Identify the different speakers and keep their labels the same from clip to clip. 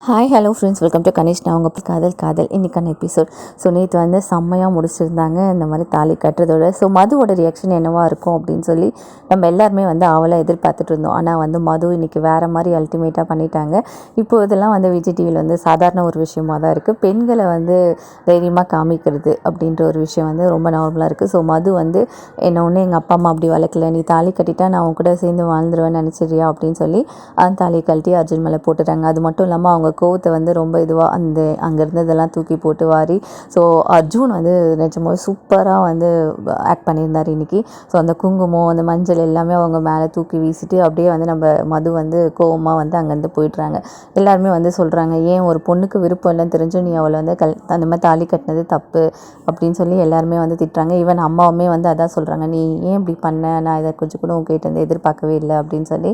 Speaker 1: Hi hello friends, welcome to Ganesh. நான் உங்கள் காதல் இன்றைக்கான எபிசோட். ஸோ நேற்று வந்து செம்மையாக முடிச்சிருந்தாங்க இந்த மாதிரி தாலி கட்டுறதோட. ஸோ மதுவோட ரியாக்ஷன் என்னவாக இருக்கும் அப்படின்னு சொல்லி நம்ம எல்லாருமே வந்து அவளாக எதிர்பார்த்துட்டு இருந்தோம். ஆனால் வந்து மது இன்றைக்கி வேறு மாதிரி அல்டிமேட்டாக பண்ணிட்டாங்க. இப்போது இதெல்லாம் வந்து விஜய் டிவியில் வந்து சாதாரண ஒரு விஷயமாக தான் இருக்குது. பெண்களை வந்து தைரியமாக காமிக்கிறது அப்படின்ற ஒரு விஷயம் வந்து ரொம்ப நார்மலாக இருக்குது. ஸோ மது வந்து என்னை ஒன்று எங்கள் அப்பா அம்மா அப்படி வளர்க்கல, நீ தாலி கட்டிட்டா நான் அவங்க கூட சேர்ந்து வாழ்ந்துருவேன்னு நினச்சிரியா அப்படின்னு சொல்லி அந்த தாலி கழட்டி அர்ஜுன் மேலே போட்டுட்டாங்க. அது மட்டும் இல்லாமல் அவங்க கோவத்தை வந்து ரொம்ப இதுவாக அங்கே இருந்ததெல்லாம் தூக்கி போட்டு வாரி. ஸோ அர்ஜுன் வந்து நிஜமாவே சூப்பராக வந்து ஆக்ட் பண்ணியிருந்தார் இன்றைக்கி. ஸோ அந்த குங்குமம், அந்த மஞ்சள் எல்லாமே அவங்க மேலே தூக்கி வீசிட்டு அப்படியே வந்து நம்ம மது வந்து கோவமாக வந்து அங்கேருந்து போயிடுறாங்க. எல்லாருமே வந்து சொல்கிறாங்க, ஏன் ஒரு பொண்ணுக்கு விருப்பம் இல்லைன்னு தெரிஞ்சும் நீ அவளை வந்து அந்த மாதிரி தாலி கட்டினது தப்பு அப்படின்னு சொல்லி எல்லாருமே வந்து திட்டுறாங்க. ஈவன் அம்மாவுமே வந்து அதான் சொல்கிறாங்க, நீ ஏன் இப்படி பண்ண, நான் இதை கொஞ்சம் கூட உங்ககிட்ட வந்து எதிர்பார்க்கவே இல்லை அப்படின்னு சொல்லி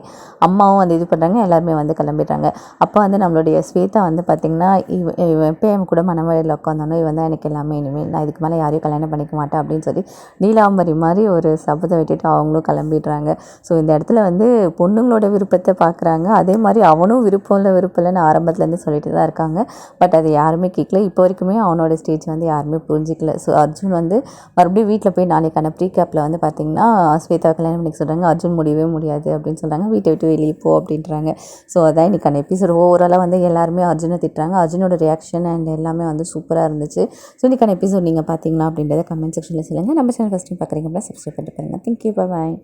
Speaker 1: அம்மாவும் வந்து இது பண்ணுறாங்க. எல்லாருமே வந்து கிளம்பிடுறாங்க. அப்போ வந்து நம்மளுடைய ஸ்வேதா வந்து பார்த்திங்கன்னா, இவன் எப்போ என் கூட மனவழியில் உட்காந்தானோ இவன் தான் எனக்கு எல்லாமே, இனிமேல் நான் இதுக்கு மேலே யாரையும் கல்யாணம் பண்ணிக்க மாட்டேன் அப்படின்னு சொல்லி நீலாம்பரி மாதிரி ஒரு சபதம் விட்டுட்டு அவங்களும் கிளம்பிடுறாங்க. ஸோ இந்த இடத்துல வந்து பொண்ணுங்களோட விருப்பத்தை பார்க்குறாங்க. அதே மாதிரி அவனும் விருப்பம் இல்லைன்னு ஆரம்பத்துலேருந்து சொல்லிட்டு தான் இருக்காங்க. பட் அது யாருமே கேட்கல. இப்போ வரைக்குமே அவனோட ஸ்டேஜ் வந்து யாருமே புரிஞ்சிக்கல. ஸோ அர்ஜுன் வந்து மறுபடியும் வீட்டில் போய் நாளைக்கான ப்ரீகேப்பில் வந்து பார்த்திங்கன்னா ஸ்வேதா கல்யாணம் பண்ணிக்க சொல்கிறாங்க. அர்ஜுன் முடியவே முடியாது அப்படின்னு சொல்கிறாங்க. வீட்டை விட்டு வெளியே போ அப்படின்றாங்க. ஸோ அதான் இன்றைக்கான எபிசோட். ஓவராலாக வந்து எல்லாருமே அர்ஜுனை திட்டுறாங்க. அர்ஜுனோட ரியாக்ஷன் அண்ட் எல்லாமே வந்து சூப்பராக இருந்துச்சு. ஸோ இன்றைக்கான எபிசோட் நீங்கள் பார்த்தீங்களா அப்படின்றத கமெண்ட் செக்ஷனில் சொல்லுங்கள். நம்ம சேனல் ஃபஸ்ட் டைம் பார்க்குறீங்க அப்படின்னா சப்ஸ்கிரைப் பண்ணிட்டு பாருங்கள். தேங்க்யூ, பாய்.